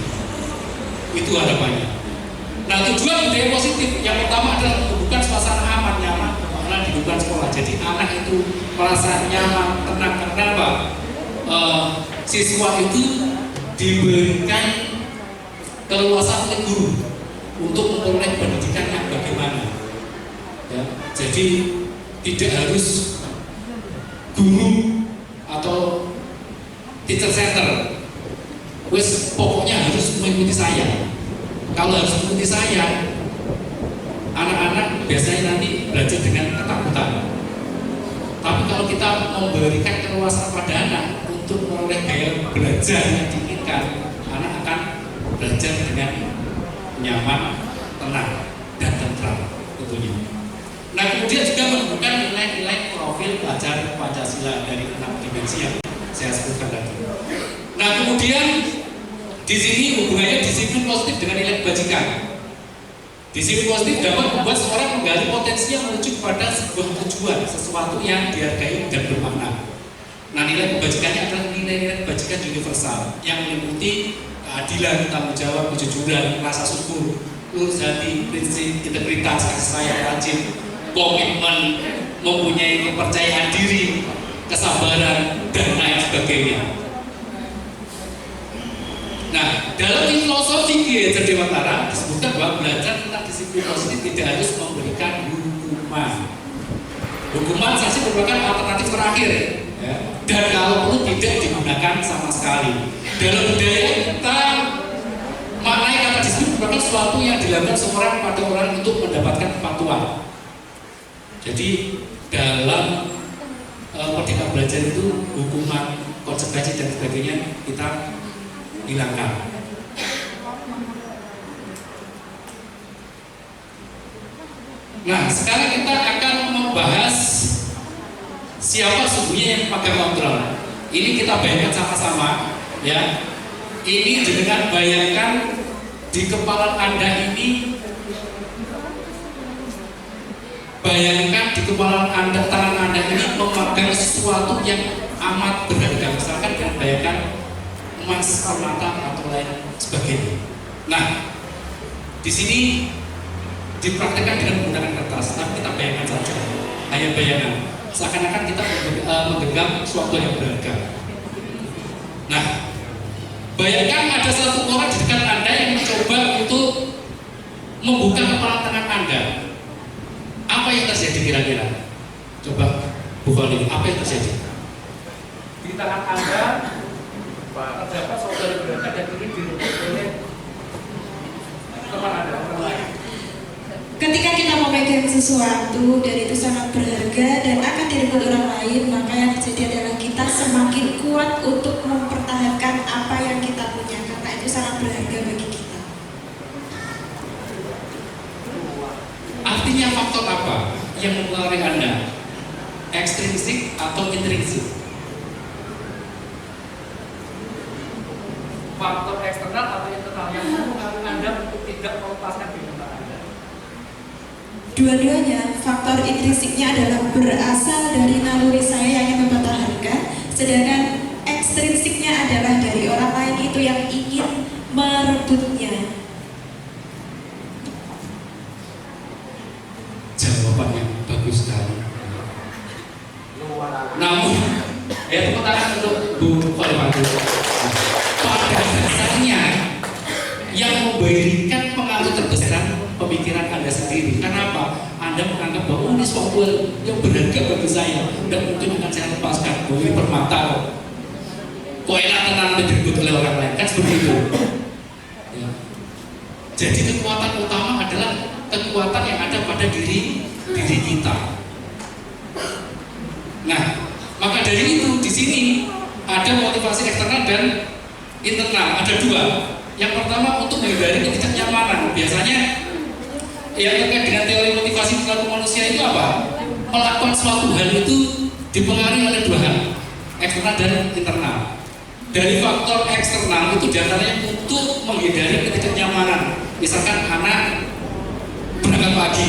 Itu harapannya. Nah, tujuan budaya positif yang pertama adalah membuka suasana aman, nyaman, di lingkungan sekolah. Jadi anak itu merasa nyaman, tenang. Karena apa? Siswa itu diberikan keleluasaan oleh guru untuk memperoleh pendidikan yang bagaimana. Ya, jadi tidak harus guru atau teacher center. Wes pokoknya harus mengikuti saya. Kalau harus mengikuti saya, anak-anak biasanya nanti belajar dengan ketakutan. Tapi kalau kita memberikan keleluasaan pada anak untuk memperoleh gaya belajar yang diinginkan, anak akan belajar dengan nyaman, tenang, dan tentram tentunya. Nah, kemudian juga menunjukkan nilai-nilai profil pelajar Pancasila dari 6 dimensi yang saya sebutkan tadi. Nah, kemudian di sini hubungannya disiplin positif dengan nilai kebajikan. Disiplin positif dapat membuat seorang menggali potensi yang menuju kepada sebuah tujuan, sesuatu yang dihargai dan bermakna. Nah, nilai kebajikannya adalah nilai-nilai kebajikan universal yang meliputi keadilan, tanggung jawab, kejujuran, rasa syukur, lurus hati, prinsip, integritas, kasih sayang, rajin, komitmen, mempunyai kepercayaan diri, kesabaran, dan lain sebagainya. Nah, dalam filosofi Ki Dewantara disebutkan bahwa belajar tentang disiplin positif tidak harus memberikan hukuman. Hukuman sanksi merupakan alternatif terakhir, ya, dan kalau perlu tidak digunakan sama sekali. Dalam budaya kita maknai kata disiplin merupakan sesuatu yang dilakukan seorang pada orang untuk mendapatkan kepatuhan. Jadi dalam Merdeka Belajar itu hukuman, konsekuensi dan sebagainya kita hilangkan. Nah, sekarang kita akan membahas siapa sesungguhnya yang pegang kontrol. Ini kita bayangkan sama-sama, ya. Ini dengan bayangkan di kepala Anda ini, bayangkan di kepala Anda, tangan Anda ini memegang sesuatu yang amat berharga. Misalkan dengan bayangkan emas, permata atau lain sebagainya. Nah, di sini dipraktekkan dengan menggunakan kertas, tapi kita bayangkan saja, hanya bayangan, seakan-akan kita menggenggam sesuatu yang berharga. Nah, bayangkan ada satu orang di dekat Anda yang mencoba untuk membuka kepala tangan Anda. Apa yang terjadi kira-kira? Coba Bu Fali, apa yang terjadi? Di tangan Anda terdapat saudara berharga dan ini direbut oleh teman Anda, orang lain. Ketika kita memegang sesuatu dan itu sangat berharga dan akan direbut orang lain, maka yang terjadi adalah kita semakin kuat untuk mempertahankan apa yang kita punya karena itu sangat berharga bagi kita. Artinya faktor apa yang mempengaruhi Anda? Ekstrinsik atau intrinsik? Faktor eksternal atau internal yang mempengaruhi Anda untuk tidak melepaskan kehidupan Anda. Dua-duanya, faktor intrinsiknya adalah berasal dari naluri saya yang ingin mempertahankan, sedangkan ekstrinsiknya adalah dari orang lain itu yang ingin merebutnya. bagus sekali. Namun, ya tepuk tangan untuk Bu Khalifah. Pada dasarnya yang memberikan pengaruh terbesar pemikiran Anda sendiri. Kenapa? Anda menganggap bahwa ini sesuatu yang berharga bagi saya dan mungkin akan saya lepaskan. Bahwa ini permata kok enak tenang direbut oleh orang lain, kan seperti itu. Ya. Jadi kekuatan utama adalah kekuatan yang ada pada diri kita. Nah, maka dari itu di sini ada motivasi eksternal dan internal. Ada dua. Yang pertama untuk menghindari ketidaknyamanan. Biasanya yang terkait dengan teori motivasi perilaku manusia itu apa? Melakukan suatu hal itu dipengaruhi oleh dua hal, eksternal dan internal. Dari faktor eksternal itu diantaranya untuk menghindari ketidaknyamanan. Misalkan anak berangkat pagi,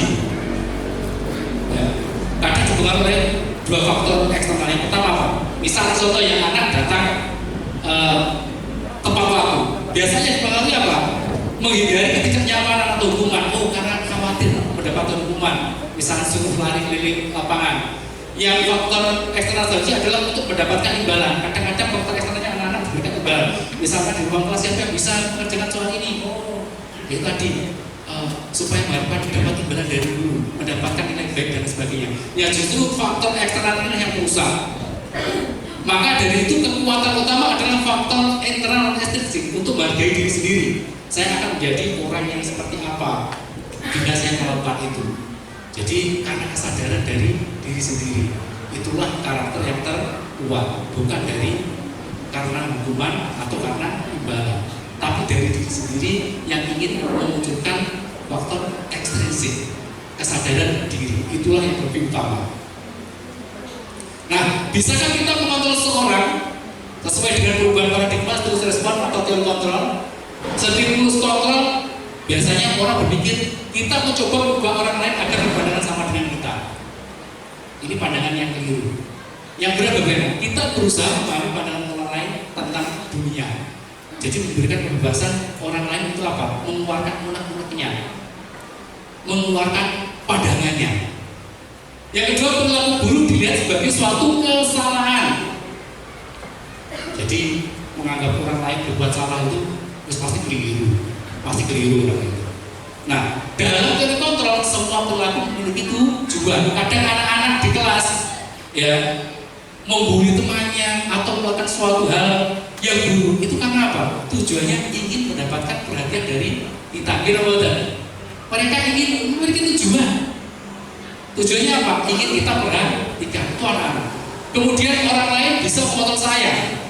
ya, kadang dipengaruhi oleh dua faktor eksternal. Yang pertama apa? Misal contoh yang anak datang tepat waktu. Biasanya dipengaruhi apa? Menghindari ketidaknyamanan atau hukuman. Oh, karena khawatir mendapatkan hukuman. Misalnya suruh lari keliling lapangan. Yang faktor eksternal saja adalah untuk mendapatkan imbalan. Kadang-kadang faktor eksternalnya anak-anak diberikan imbalan. Misalkan di ruang kelas siapa yang bisa mengerjakan soal ini? Oh, itu tadi supaya dapat imbalan dari guru, mendapatkan nilai baik dan sebagainya. Ya justru faktor eksternal ini yang merusak. Maka dari itu kekuatan utama adalah faktor internal ekstrinsik untuk menghargai diri sendiri. Saya akan menjadi orang yang seperti apa bila saya melakukan itu. Jadi karena kesadaran dari diri sendiri, itulah karakter yang terkuat, bukan dari karena hukuman atau karena imbalan, tapi dari diri sendiri yang ingin memunculkan faktor ekstrinsik, kesadaran diri. Itulah yang lebih utama. Nah, bisakah kita mengontrol seorang sesuai dengan perubahan paradigma stimulus respon atau teori kontrol? Stimulus kontrol biasanya orang berpikir kita mencoba mengubah orang lain agar berpandangan sama dengan kita. Ini pandangan yang keliru. Yang benar bagaimana? Kita berusaha memahami pandangan orang lain tentang dunia. Jadi memberikan kebebasan orang lain itu apa? Mengeluarkan unek-uneknya, mengeluarkan pandangannya. Yang kedua, perilaku buruk dilihat sebagai suatu kesalahan. Jadi menganggap orang lain berbuat salah itu pasti keliru orang itu. Nah, dalam teori kontrol semua perilaku memiliki tujuan. Kadang anak-anak di kelas ya membuli temannya atau melakukan suatu hal yang buruk itu karena apa? Tujuannya ingin mendapatkan perhatian dari kita. Mereka ingin memiliki tujuan. Tujuannya apa? Ingin kita perhatikan. Itu anak-anak. Kemudian orang lain bisa mengontrol saya.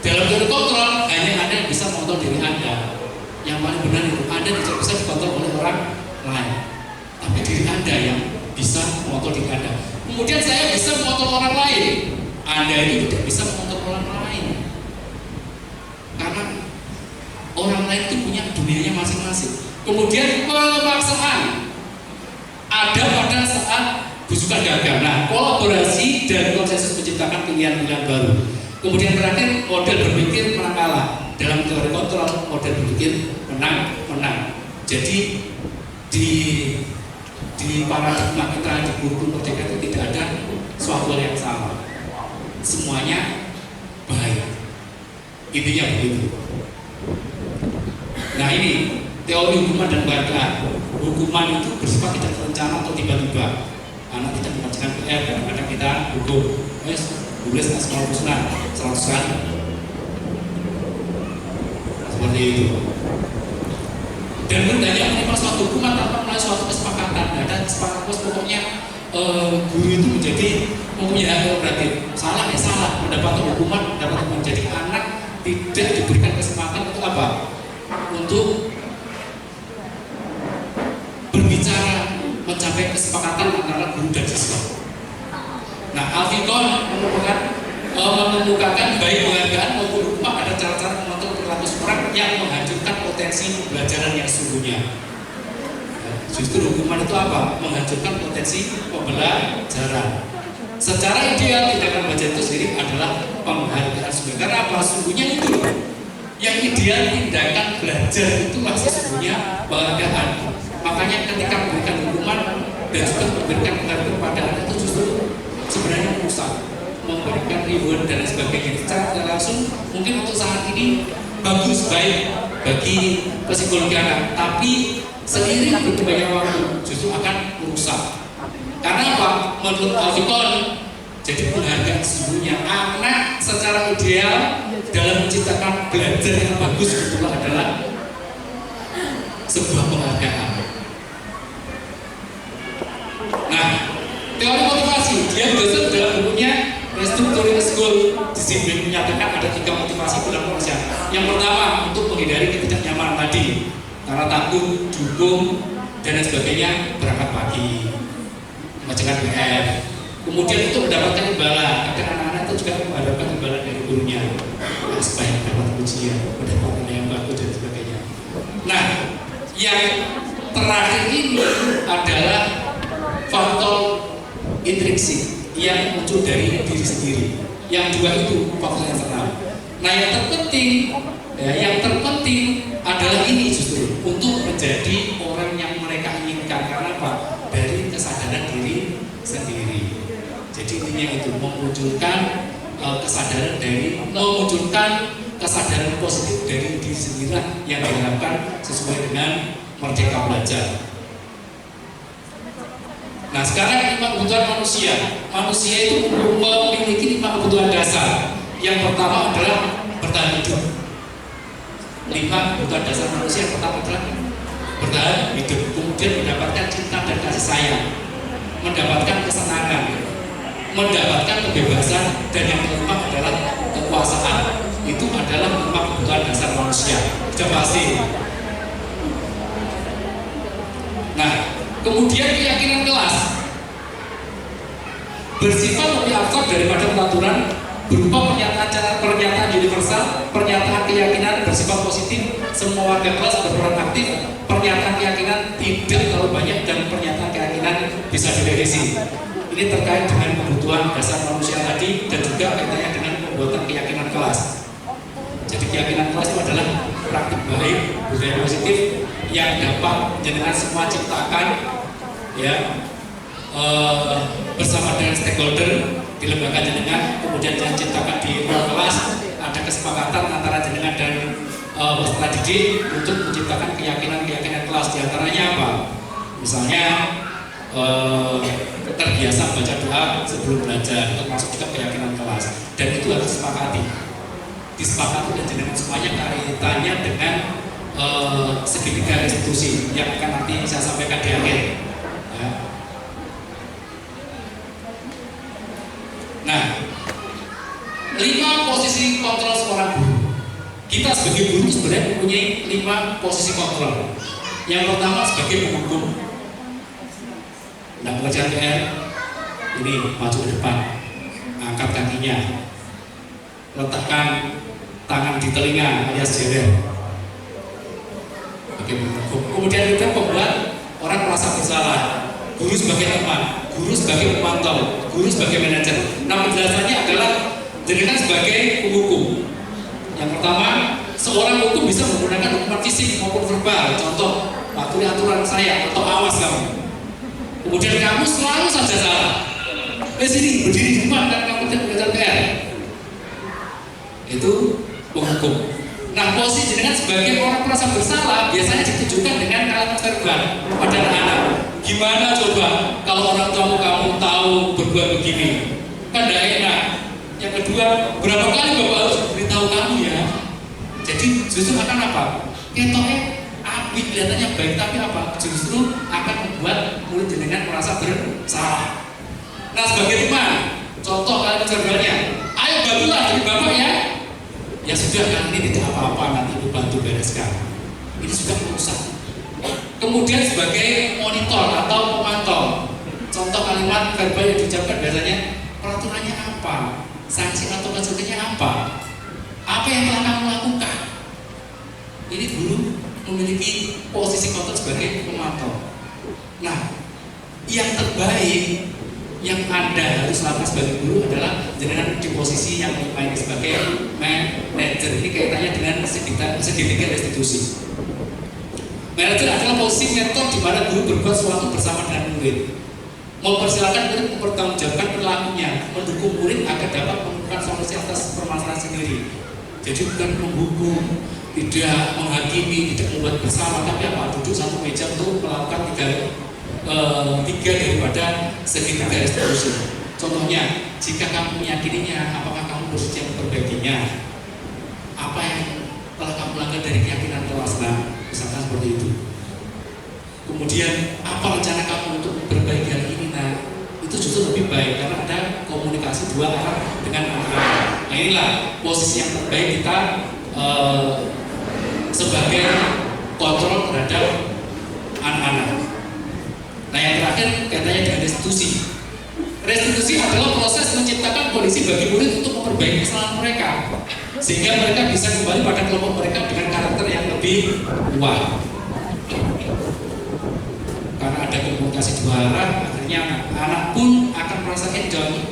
Dalam teori kontrol hanya Anda yang bisa mengontrol diri Anda. Yang paling benar itu Anda tidak bisa dikontrol oleh orang lain, tapi diri Anda yang bisa mengontrol diri Anda. Kemudian saya bisa mengontrol orang lain. Anda itu tidak bisa mengontrol orang lain, karena orang lain itu punya dunianya masing-masing. Kemudian pemaksaan ada pada saat bujukan gagal. Nah, kolaborasi dan konsensus menciptakan pilihan-pilihan baru. Kemudian terakhir model berpikir menang kalah. Dalam teori kontrol model berpikir menang. Jadi di paradigma kita di buku merdeka itu tidak ada suatu yang sama. Semuanya baik. Intinya begitu. Nah ini teori hukuman dan kebahagiaan. Hukuman itu bersifat tidak terencana atau tiba-tiba. Anak kita mengerjakan PR, kadang-kadang kita hukum. Tulis asmaul husna 100 kali. Seperti itu. Dan hendaknya menerima suatu hukuman tanpa melalui suatu kesepakatan. Ada kesepakatan pokoknya guru itu mempunyai hak prerogatif. Salah ya salah, mendapatkan hukuman, menjadi anak tidak diberikan kesempatan untuk apa? Untuk berbicara, mencapai kesepakatan antara guru dan siswa. Nah, Alfikon mengemukakan baik penghargaan maupun hukuman ada cara-cara mengontrol perilaku seorang yang menghancurkan potensi pembelajaran yang sesungguhnya. Justru hukuman itu apa? Menghancurkan potensi pembelajaran. Secara ideal tindakan belajar itu sendiri adalah penghargaan sesungguhnya. Karena apa? Sesungguhnya itu yang ideal tindakan belajar itulah sesungguhnya penghargaan. Makanya ketika memberikan hukuman dan juga memberikan pengaruh kepada anak itu justru sebenarnya merusak, memberikan ribuan dan lain sebagainya. Secara tidak langsung mungkin untuk saat ini bagus, baik bagi psikologi anak, tapi seiring berkembangnya waktu justru akan merusak. Karena apa? Menurut Alfikon, jadi penghargaan sesungguhnya anak secara ideal dalam menciptakan belajar yang bagus itu adalah sebuah penghargaan. Nah, teori motivasi dia dosen dalam bukunya Restructuring School Disiplin menyatakan ada 3 motivasi dalam manusia. Yang pertama untuk menghindari ketidaknyamanan tadi, karena takut, dukung dan lain sebagainya, berangkat pagi, mengajarkan PR. Kemudian untuk mendapatkan imbalan, agar anak-anak itu juga mendapatkan imbalan dari gurunya, supaya dapat ujian, mendapat nilai yang bagus dan sebagainya. Nah, yang terakhir ini adalah faktor intrinsik yang muncul dari diri sendiri. Yang dua itu faktor eksternal. Nah, yang terpenting adalah ini justru untuk menjadi orang yang mereka inginkan. Karena apa? Dari kesadaran diri sendiri. Jadi intinya itu memunculkan kesadaran positif dari diri sendiri yang diharapkan sesuai dengan merdeka belajar. Nah, sekarang 5 kebutuhan manusia. Manusia itu memiliki 5 kebutuhan dasar. Yang pertama adalah bertahan hidup. 5 kebutuhan dasar manusia yang pertama adalah bertahan hidup. Kemudian mendapatkan cinta dan kasih sayang, mendapatkan kesenangan, mendapatkan kebebasan, dan yang keempat adalah kekuasaan. Itu adalah 5 kebutuhan dasar manusia. Sudah pasti. Nah, kemudian keyakinan kelas bersifat lebih abstrak daripada peraturan, berupa pernyataan universal, pernyataan keyakinan bersifat positif, semua warga kelas berperan aktif, pernyataan keyakinan tidak terlalu banyak, dan pernyataan keyakinan bisa direvisi. Ini terkait dengan kebutuhan dasar manusia tadi dan juga kaitannya dengan pembuatan keyakinan kelas. Jadi keyakinan kelas itu adalah praktik baik, budaya positif yang dapat jenengan semua ciptakan, ya, bersama dengan stakeholder di lembaga jenengan, kemudian jangan ciptakan di ruang kelas, ada kesepakatan antara jenengan dan peserta didik untuk menciptakan keyakinan kelas. Di antaranya apa? Misalnya terbiasa baca doa sebelum belajar, termasuk juga keyakinan kelas, dan itu harus disepakati dan jenengan semuanya kaitannya dengan segitiga restitusi yang akan nanti saya sampaikan di akhir. Ya. Nah, 5 posisi kontrol seorang guru. Kita sebagai guru sebenarnya mempunyai 5 posisi kontrol. Yang pertama sebagai penghukum. Nah, pengerjaan PR ini maju ke depan, angkat kakinya, letakkan tangan di telinga alias jerer. Kemudian kita membuat orang merasa bersalah. Guru sebagai teman, guru sebagai pemantau, guru sebagai manajer. Nah, penjelasannya adalah jenengan sebagai penghukum. Yang pertama, seorang hukum bisa menggunakan hukuman fisik maupun verbal. Contoh, patuhi aturan saya atau awas kamu. Kemudian kamu selalu saja salah. Sini berdiri di depan dan kamu tidak mengerjakan PR. Itu penghukum. Nah, posisi jenengan sebagai orang merasa bersalah biasanya ditunjukkan dengan kalimat verbal pada anak-anak. Gimana coba kalau orang tua kamu tahu berbuat begini? Kan tidak enak. Yang kedua, berapa kali bapak harus beritahu kamu ya? Jadi justru akan apa? Ketoknya api kelihatannya baik, tapi apa? Justru akan membuat murid jenengan merasa bersalah. Nah, sebagai teman, contoh kalimat verbalnya, ayo bantulah dari bapak ya. Ya sudah, kali ini tidak apa-apa, nanti ibu bantu bereskan. Ini sudah merusak. Kemudian sebagai monitor atau pemantau, contoh kalimat verbal yang diucapkan biasanya, peraturannya apa, sanksi atau konsekuensinya apa yang telah kamu lakukan. Ini guru memiliki posisi kontrol sebagai pemantau. Nah, yang terbaik yang Anda harus lakukan sebagai guru adalah jenengan di posisi yang ini sebagai manajer. Ini kaitannya dengan segitiga restitusi. Manajer adalah posisi mentor di mana guru berbuat sesuatu bersama dengan murid. mempersilahkan murid mempertanggungjawabkan perilakunya, mendukung murid agar dapat menemukan solusi atas permasalahan sendiri. Jadi bukan menghukum, tidak menghakimi, tidak membuat bersama, tapi apa, duduk satu meja untuk melakukan tiga daripada segitiga restitusi. Contohnya, jika kamu meyakininya, apakah kamu bersedia memperbaikinya? Apa yang telah kamu lakukan dari keyakinan kelas, nah, misalkan seperti itu. Kemudian, apa rencana kamu untuk memperbaiki hal ini? Nah, itu justru lebih baik karena ada komunikasi dua arah dengan anak-anak. Nah, inilah posisi yang terbaik kita sebagai kontrol terhadap anak-anak. Nah, yang terakhir katanya dengan restitusi. Restitusi adalah proses menciptakan kondisi bagi murid untuk memperbaiki kesalahan mereka, sehingga mereka bisa kembali pada kelompok mereka dengan karakter yang lebih kuat. Karena ada komunikasi dua arah, akhirnya anak pun akan merasa enjoy.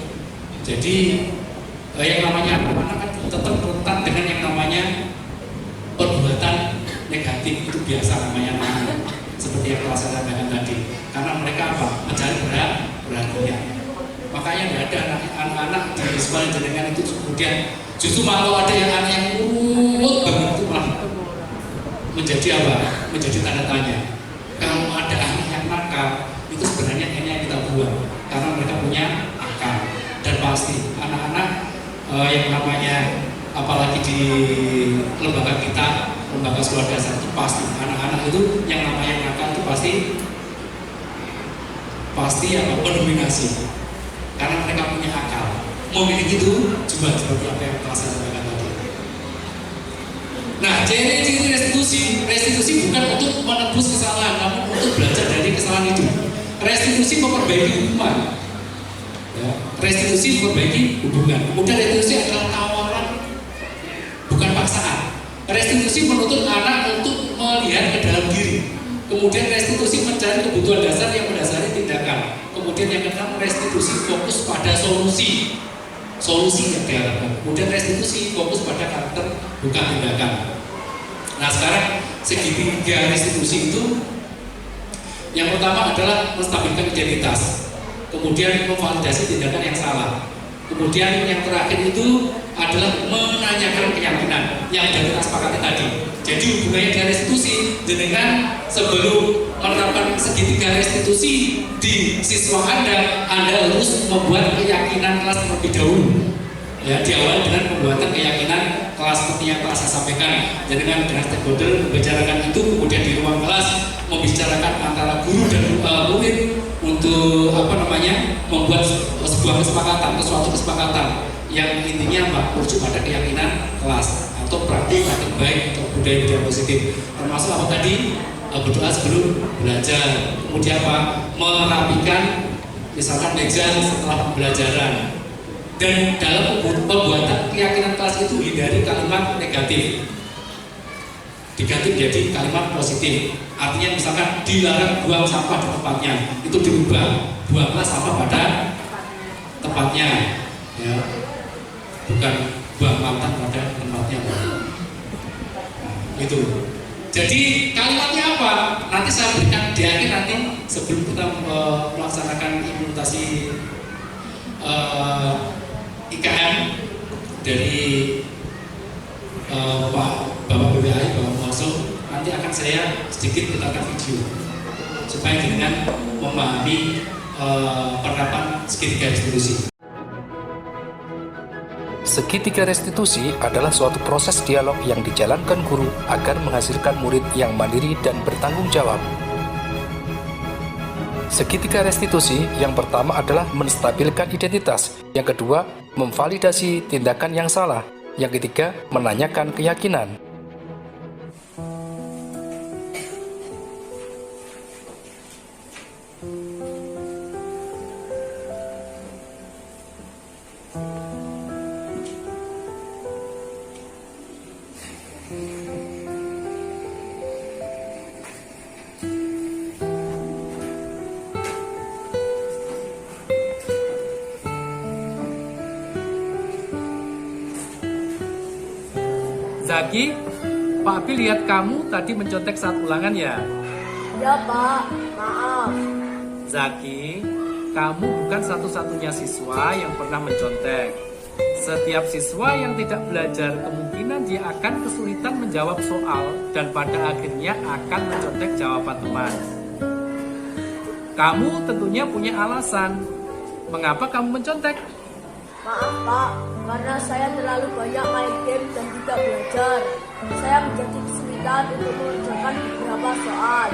Jadi yang namanya anak-anak kan tetap rentan dengan yang namanya perbuatan negatif, itu biasa namanya anak-anak. Seperti yang telah saya sampaikan tadi, karena mereka apa? Mencari perhatian. Makanya tidak ada anak-anak di sekolah jenengan itu kemudian justru malah ada yang anak yang urut banget itu malah menjadi apa? Menjadi tanda tanya. Kalau ada anak yang nakal, itu sebenarnya hanya yang kita buang karena mereka punya akal. Dan pasti anak-anak yang namanya apalagi di lembaga kita, lembaga sekolah dasar itu pasti anak-anak itu yang namanya nakal itu pasti apa? Mendominasi. Karena mereka punya akal. Memilih itu coba seperti apa yang telah saya sampaikan tadi. Nah, ciri-ciri restitusi bukan untuk menebus kesalahan, namun untuk belajar dari kesalahan itu. Restitusi memperbaiki hubungan. Ya, restitusi memperbaiki hubungan. Kemudian restitusi adalah tawaran, bukan paksaan. Restitusi menuntut anak untuk melihat ke dalam diri. Kemudian restitusi mencari kebutuhan dasar yang mendasari tindakan. Kemudian yang keenam, restitusi fokus pada solusi yang diharapkan. Kemudian restitusi fokus pada karakter, bukan tindakan. Nah, sekarang segitiga restitusi itu yang pertama adalah menstabilkan identitas, kemudian memvalidasi tindakan yang salah, kemudian yang terakhir itu adalah menanyakan keyakinan yang sudah kita sepakati tadi. Jadi hubungannya dengan restitusi, dengan sebelum menerapkan segitiga restitusi di siswa Anda harus membuat keyakinan kelas terlebih dahulu. Ya, diawali dengan pembuatan keyakinan kelas seperti yang telah saya sampaikan. Jadi dengan stakeholder membicarakan itu, kemudian di ruang kelas membicarakan antara guru dan murid untuk membuat sebuah kesepakatan atau suatu kesepakatan yang intinya merujuk pada keyakinan kelas atau praktik baik atau budaya positif. Termasuk apa tadi? Berdoa sebelum belajar, kemudian merapikan misalkan meja setelah pembelajaran. Dan dalam pembuatan keyakinan kelas itu hindari kalimat negatif, diganti menjadi kalimat positif. Artinya misalkan dilarang buang sampah di tempatnya, itu dirubah, buanglah sampah pada tempatnya, ya, bukan buang mantan pada tempatnya. Itu. Jadi kalimatnya apa? Nanti saya berikan di akhir nanti sebelum kita melaksanakan implementasi IKM dari Bapak BWI, Bapak Muaso, nanti akan saya sedikit putarkan video supaya dengan memahami penerapan segitiga restitusi. Segitiga restitusi adalah suatu proses dialog yang dijalankan guru agar menghasilkan murid yang mandiri dan bertanggung jawab. Segitiga restitusi yang pertama adalah menstabilkan identitas, yang kedua memvalidasi tindakan yang salah, yang ketiga menanyakan keyakinan. Zaki, Pak Abi lihat kamu tadi mencontek saat ulangan ya? Ya Pak, maaf. Zaki, kamu bukan satu-satunya siswa yang pernah mencontek. Setiap siswa yang tidak belajar kemungkinan dia akan kesulitan menjawab soal dan pada akhirnya akan mencontek jawaban teman. Kamu tentunya punya alasan mengapa kamu mencontek. Maaf Pak, karena saya terlalu banyak main game dan tidak belajar. Saya menjadi kesulitan untuk mengerjakan beberapa soal.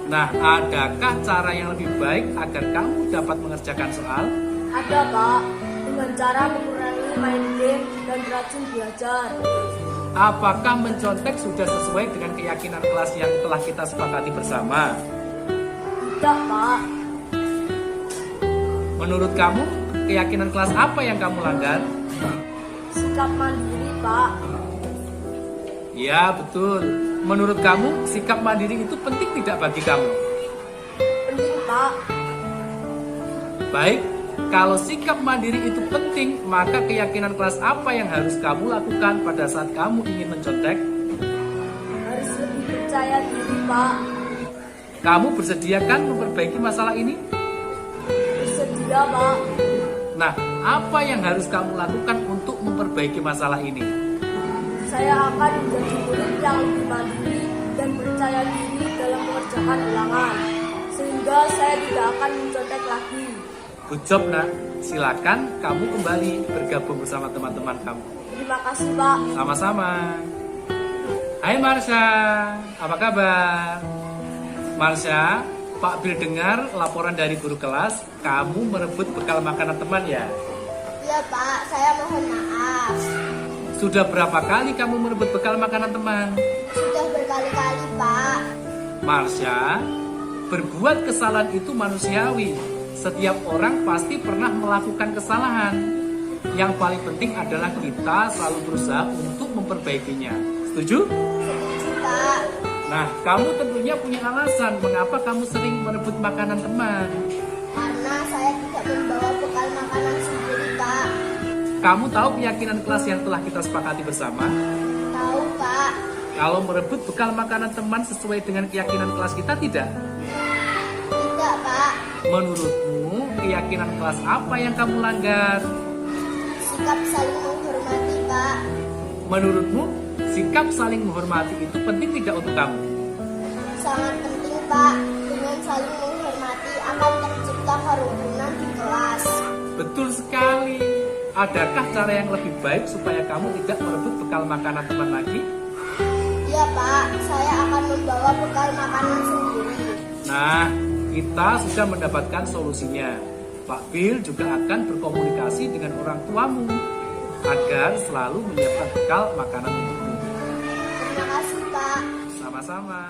Nah, adakah cara yang lebih baik agar kamu dapat mengerjakan soal? Ada Pak, dengan cara mengurangi main game dan rajin belajar. Apakah mencontek sudah sesuai dengan keyakinan kelas yang telah kita sepakati bersama? Tidak Pak, Menurut kamu, keyakinan kelas apa yang kamu langgar? sikap mandiri Pak. Ya, betul. Menurut kamu, sikap mandiri itu penting tidak bagi kamu? Penting Pak, Baik, kalau sikap mandiri itu penting, maka keyakinan kelas apa yang harus kamu lakukan pada saat kamu ingin mencontek? harus lebih percaya diri Pak. Kamu bersediakan memperbaiki masalah ini? Bersedia Pak, Nah, apa yang harus kamu lakukan untuk memperbaiki masalah ini? saya akan menjadi murid yang lebih mandiri dan percaya diri dalam mengerjakan ulangan. Sehingga saya tidak akan mencontek lagi. Good job, nak. Silakan kamu kembali bergabung bersama teman-teman kamu. Terima kasih Pak. Sama-sama. Hai Marsha, apa kabar? Marsha, Pak Bil dengar laporan dari guru kelas, kamu merebut bekal makanan teman ya? Iya Pak, saya mohon maaf. Sudah berapa kali kamu merebut bekal makanan teman? Sudah berkali-kali Pak. Marsha, berbuat kesalahan itu manusiawi. Setiap orang pasti pernah melakukan kesalahan. Yang paling penting adalah kita selalu berusaha untuk memperbaikinya. Setuju? Setuju Pak. Nah, kamu tentunya punya alasan mengapa kamu sering merebut makanan teman. Karena saya tidak membawa bekal makanan sendiri Pak. Kamu tahu keyakinan kelas yang telah kita sepakati bersama? Tahu Pak. Kalau merebut bekal makanan teman sesuai dengan keyakinan kelas kita tidak? Tidak Pak. Menurutmu, keyakinan kelas apa yang kamu langgar? Sikap saling menghormati Pak. Menurutmu, sikap saling menghormati itu penting tidak untuk kamu? Sangat penting Pak. Dengan saling menghormati akan tercipta kerukunan di kelas. Betul sekali. Adakah cara yang lebih baik supaya kamu tidak merebut bekal makanan teman lagi? Iya Pak, saya akan membawa bekal makanan sendiri. Nah, kita sudah mendapatkan solusinya. Pak Bil juga akan berkomunikasi dengan orang tuamu agar selalu menyiapkan bekal makanan untukmu. Terima kasih Pak. Sama-sama.